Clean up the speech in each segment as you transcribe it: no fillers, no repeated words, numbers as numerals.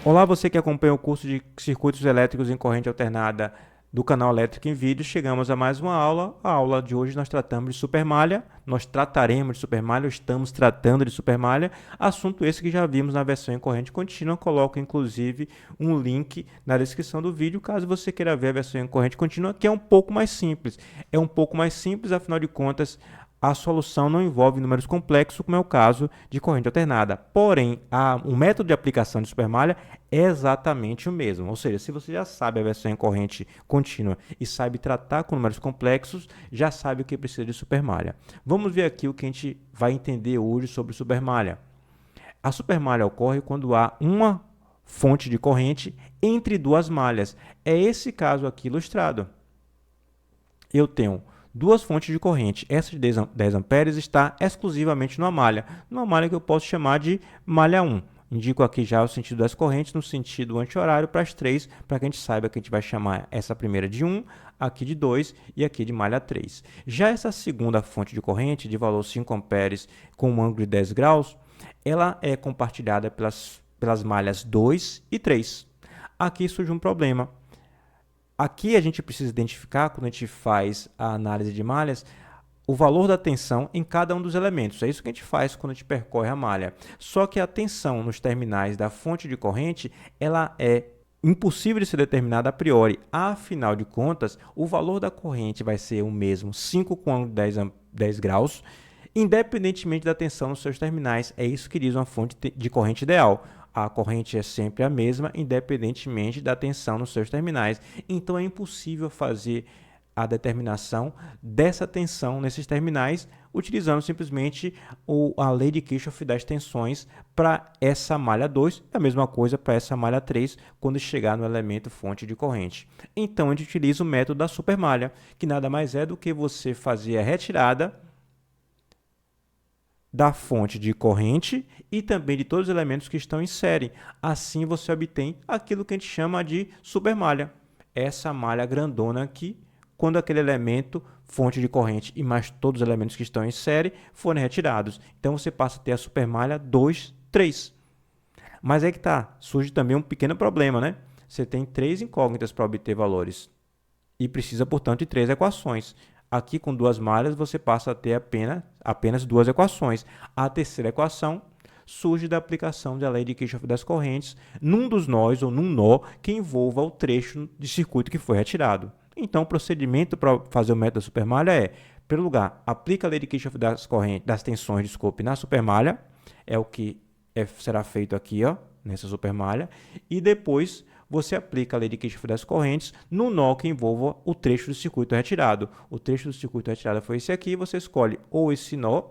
Olá, você que acompanha o curso de Circuitos Elétricos em Corrente Alternada do canal Elétrico em Vídeo. Chegamos a mais uma aula. A aula de hoje nós tratamos de supermalha, nós trataremos de supermalha, estamos tratando de supermalha, assunto esse que já vimos na versão em corrente contínua. Coloco inclusive um link na descrição do vídeo, caso você queira ver a versão em corrente contínua, que é um pouco mais simples. É um pouco mais simples, afinal de contas, a solução não envolve números complexos, como é o caso de corrente alternada. Porém, o método de aplicação de supermalha é exatamente o mesmo. Ou seja, se você já sabe a versão em corrente contínua e sabe tratar com números complexos, já sabe o que precisa de supermalha. Vamos ver aqui o que a gente vai entender hoje sobre supermalha. A supermalha ocorre quando há uma fonte de corrente entre duas malhas. É esse caso aqui ilustrado. Eu tenho duas fontes de corrente. Essa de 10 amperes está exclusivamente numa malha que eu posso chamar de malha 1. Indico aqui já o sentido das correntes no sentido anti-horário para as três, para que a gente saiba que a gente vai chamar essa primeira de 1, aqui de 2 e aqui de malha 3. Já essa segunda fonte de corrente, de valor 5 amperes com um ângulo de 10 graus, ela é compartilhada pelas malhas 2 e 3. Aqui surge um problema. Aqui a gente precisa identificar, quando a gente faz a análise de malhas, o valor da tensão em cada um dos elementos. É isso que a gente faz quando a gente percorre a malha. Só que a tensão nos terminais da fonte de corrente, ela é impossível de ser determinada a priori. Afinal de contas, o valor da corrente vai ser o mesmo, 5 com ângulo de 10 graus, independentemente da tensão nos seus terminais. É isso que diz uma fonte de corrente ideal. A corrente é sempre a mesma, independentemente da tensão nos seus terminais. Então, é impossível fazer a determinação dessa tensão nesses terminais, utilizando simplesmente a lei de Kirchhoff das tensões para essa malha 2, a mesma coisa para essa malha 3, quando chegar no elemento fonte de corrente. Então, a gente utiliza o método da supermalha, que nada mais é do que você fazer a retirada da fonte de corrente e também de todos os elementos que estão em série. Assim você obtém aquilo que a gente chama de supermalha. Essa malha grandona aqui, quando aquele elemento, fonte de corrente e mais todos os elementos que estão em série forem retirados. Então você passa a ter a supermalha 2, 3. Mas é que surge também um pequeno problema, né? Você tem 3 incógnitas para obter valores e precisa, portanto, de 3 equações. Aqui, com duas malhas, você passa a ter apenas 2 equações. A terceira equação surge da aplicação da lei de Kirchhoff das correntes num dos nós ou num nó que envolva o trecho de circuito que foi retirado. Então, o procedimento para fazer o método da supermalha é, em primeiro lugar, aplica a lei de Kirchhoff das tensões na supermalha, é o que será feito aqui, ó, nessa supermalha, e depois você aplica a lei de Kirchhoff das correntes no nó que envolva o trecho do circuito retirado. O trecho do circuito retirado foi esse aqui, você escolhe ou esse nó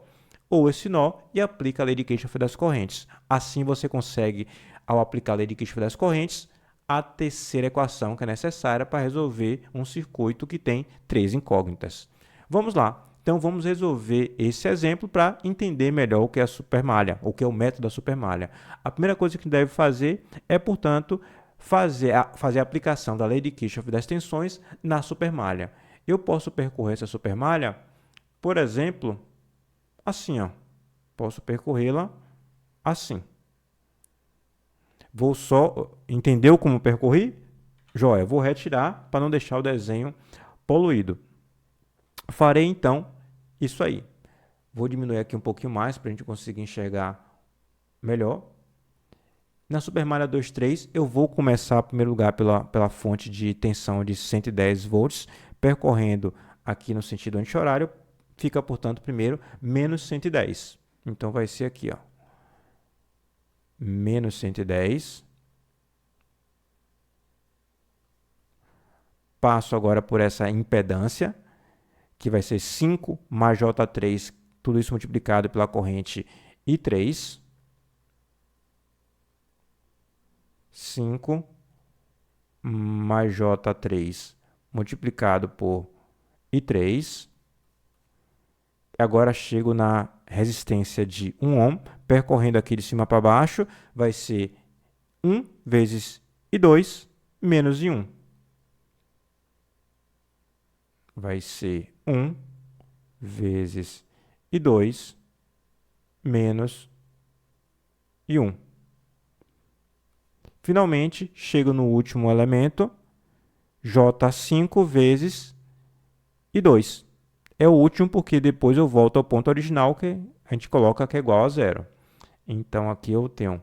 e aplica a lei de Kirchhoff das correntes. Assim você consegue, ao aplicar a lei de Kirchhoff das correntes, a terceira equação que é necessária para resolver um circuito que tem 3 incógnitas. Vamos lá. Então, vamos resolver esse exemplo para entender melhor o que é a supermalha, o que é o método da supermalha. A primeira coisa que a gente deve fazer é, portanto, fazer a aplicação da lei de Kirchhoff das tensões na supermalha. Eu posso percorrer essa supermalha, por exemplo, assim, ó. Posso percorrê-la assim. Vou só... Entendeu como percorri? Joia, vou retirar para não deixar o desenho poluído. Farei, então, isso aí. Vou diminuir aqui um pouquinho mais para a gente conseguir enxergar melhor. Na supermalha 2,3, eu vou começar, em primeiro lugar, pela fonte de tensão de 110 volts, percorrendo aqui no sentido anti-horário, fica, portanto, primeiro, menos 110. Então, vai ser aqui, ó, menos 110. Passo agora por essa impedância, que vai ser 5 mais J3, tudo isso multiplicado pela corrente I3. 5 mais J3 multiplicado por I3. Agora chego na resistência de 1 ohm, percorrendo aqui de cima para baixo, vai ser 1 vezes I2 menos I1. Vai ser 1 vezes I2 menos I1. Finalmente, chego no último elemento, J5 vezes I2. É o último porque depois eu volto ao ponto original que a gente coloca que é igual a zero. Então, aqui eu tenho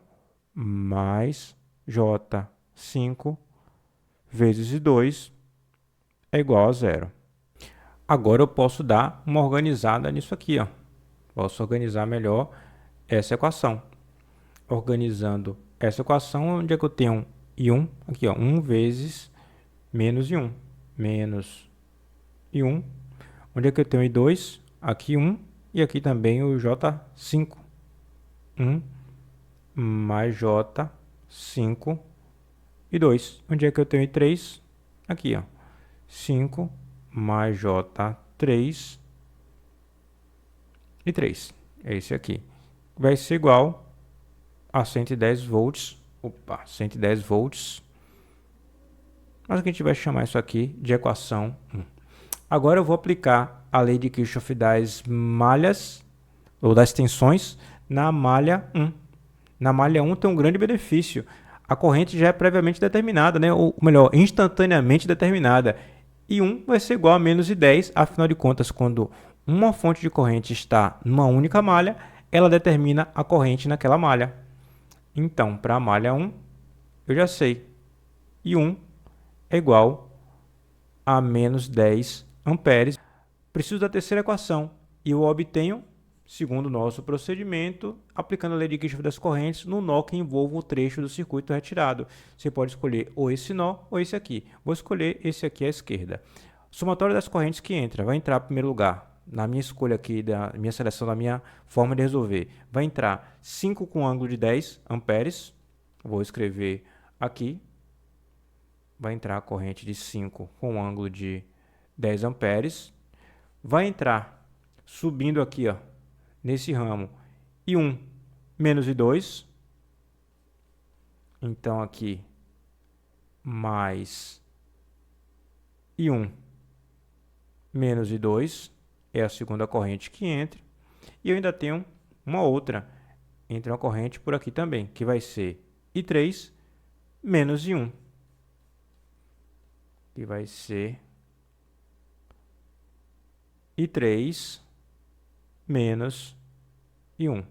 mais J5 vezes I2 é igual a zero. Agora eu posso dar uma organizada nisso aqui, ó. Posso organizar melhor essa equação. Organizando essa equação, onde é que eu tenho I1? Aqui, ó, 1 vezes menos I1. Menos I1. Onde é que eu tenho I2? Aqui 1 e aqui também o J5. 1 mais J5 e 2. Onde é que eu tenho I3? Aqui, ó. 5 mais J3 e 3. É esse aqui. Vai ser igual a 110 volts. Opa, 110 volts. Mas a gente vai chamar isso aqui de equação 1. Agora eu vou aplicar a lei de Kirchhoff das malhas, ou das tensões, na malha 1. Na malha 1 tem um grande benefício. A corrente já é previamente determinada, né? Ou melhor, instantaneamente determinada. E 1 vai ser igual a menos I10, afinal de contas, quando uma fonte de corrente está numa única malha, ela determina a corrente naquela malha. Então, para a malha 1, eu já sei. I1 é igual a menos 10 amperes. Preciso da terceira equação e eu obtenho, segundo o nosso procedimento, aplicando a lei de Kirchhoff das correntes no nó que envolve o trecho do circuito retirado. Você pode escolher ou esse nó ou esse aqui. Vou escolher esse aqui à esquerda. Somatório das correntes que entra, vai entrar em primeiro lugar, na minha escolha aqui, da minha seleção, da minha forma de resolver, vai entrar 5 com ângulo de 10 amperes. Vou escrever aqui. Vai entrar a corrente de 5 com ângulo de 10 amperes. Vai entrar, subindo aqui, ó, nesse ramo, I1 menos I2. Então, aqui, mais I1 menos I2 é a segunda corrente que entra. E eu ainda tenho uma outra, entra uma corrente por aqui também, que vai ser I3 menos I1. Que vai ser I3 menos I1.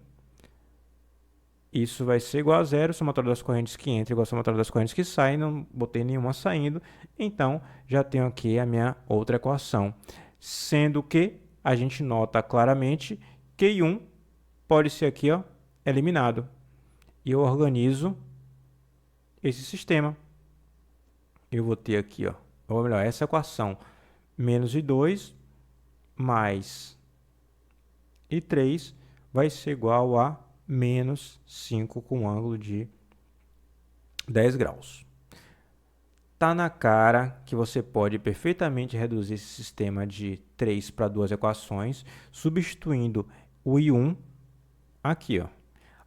Isso vai ser igual a zero, somatório das correntes que entram igual ao somatório das correntes que saem, não botei nenhuma saindo, então já tenho aqui a minha outra equação. Sendo que a gente nota claramente que I1 pode ser aqui, ó, eliminado. E eu organizo esse sistema. Eu vou ter aqui, ó, ou melhor, essa equação, menos I2 mais I3 vai ser igual a menos 5 com ângulo de 10 graus. Tá na cara que você pode perfeitamente reduzir esse sistema de 3 para 2 equações, substituindo o I1 aqui, ó.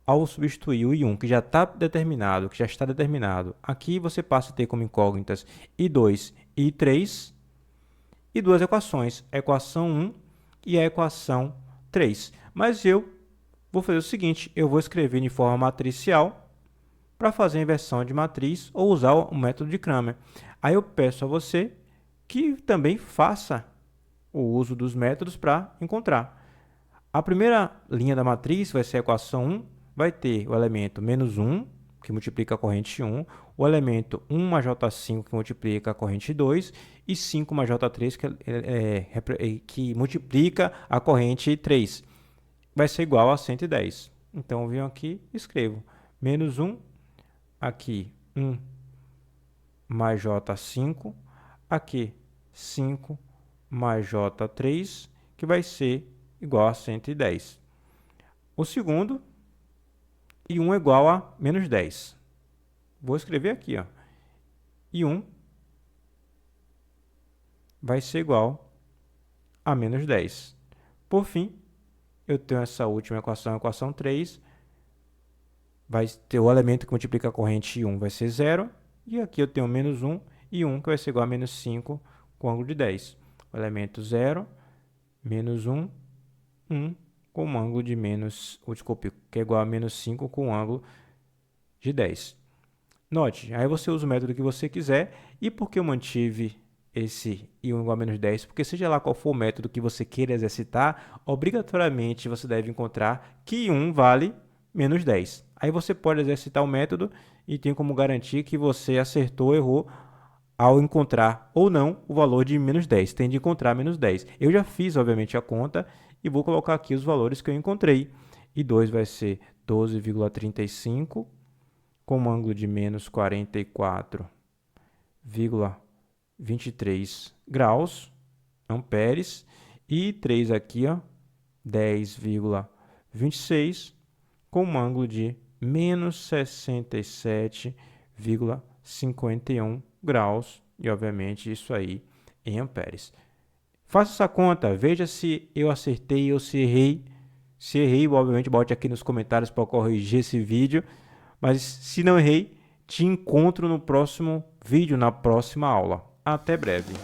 Ao substituir o I1, que já está determinado, aqui você passa a ter como incógnitas I2 e I3 e duas equações, a equação 1 e a equação 3. Mas eu vou fazer o seguinte, eu vou escrever de forma matricial para fazer a inversão de matriz ou usar o método de Cramer. Aí eu peço a você que também faça o uso dos métodos para encontrar. A primeira linha da matriz vai ser a equação 1, vai ter o elemento menos 1, que multiplica a corrente 1, o elemento 1 mais J5, que multiplica a corrente 2, e 5 mais J3, que multiplica a corrente 3. Vai ser igual a 110. Então, eu venho aqui e escrevo menos 1, aqui 1 mais J5, aqui 5 mais J3, que vai ser igual a 110. O segundo, e 1 é igual a menos 10. Vou escrever aqui, ó. E 1 vai ser igual a menos 10. Por fim, eu tenho essa última equação, a equação 3. Vai ter o elemento que multiplica a corrente 1 vai ser 0. E aqui eu tenho menos 1 e 1, que vai ser igual a menos 5 com ângulo de 10. O elemento 0, menos 1, 1 com um ângulo de menos, desculpe, que é igual a menos 5 com um ângulo de 10. Note, aí você usa o método que você quiser. E por que eu mantive esse I1 igual a menos 10? Porque seja lá qual for o método que você queira exercitar, obrigatoriamente você deve encontrar que I1 vale menos 10. Aí você pode exercitar o método e tem como garantir que você acertou ou errou ao encontrar ou não o valor de menos 10. Tem de encontrar menos 10. Eu já fiz, obviamente, a conta e vou colocar aqui os valores que eu encontrei. I2 vai ser 12,35 com um ângulo de menos 44,23 graus, amperes. E 3 aqui, ó, 10,26 com um ângulo de menos 67,51 graus. E, obviamente, isso aí em amperes. Faça essa conta, veja se eu acertei ou se errei. Se errei, obviamente, bote aqui nos comentários para corrigir esse vídeo. Mas se não errei, te encontro no próximo vídeo, na próxima aula. Até breve.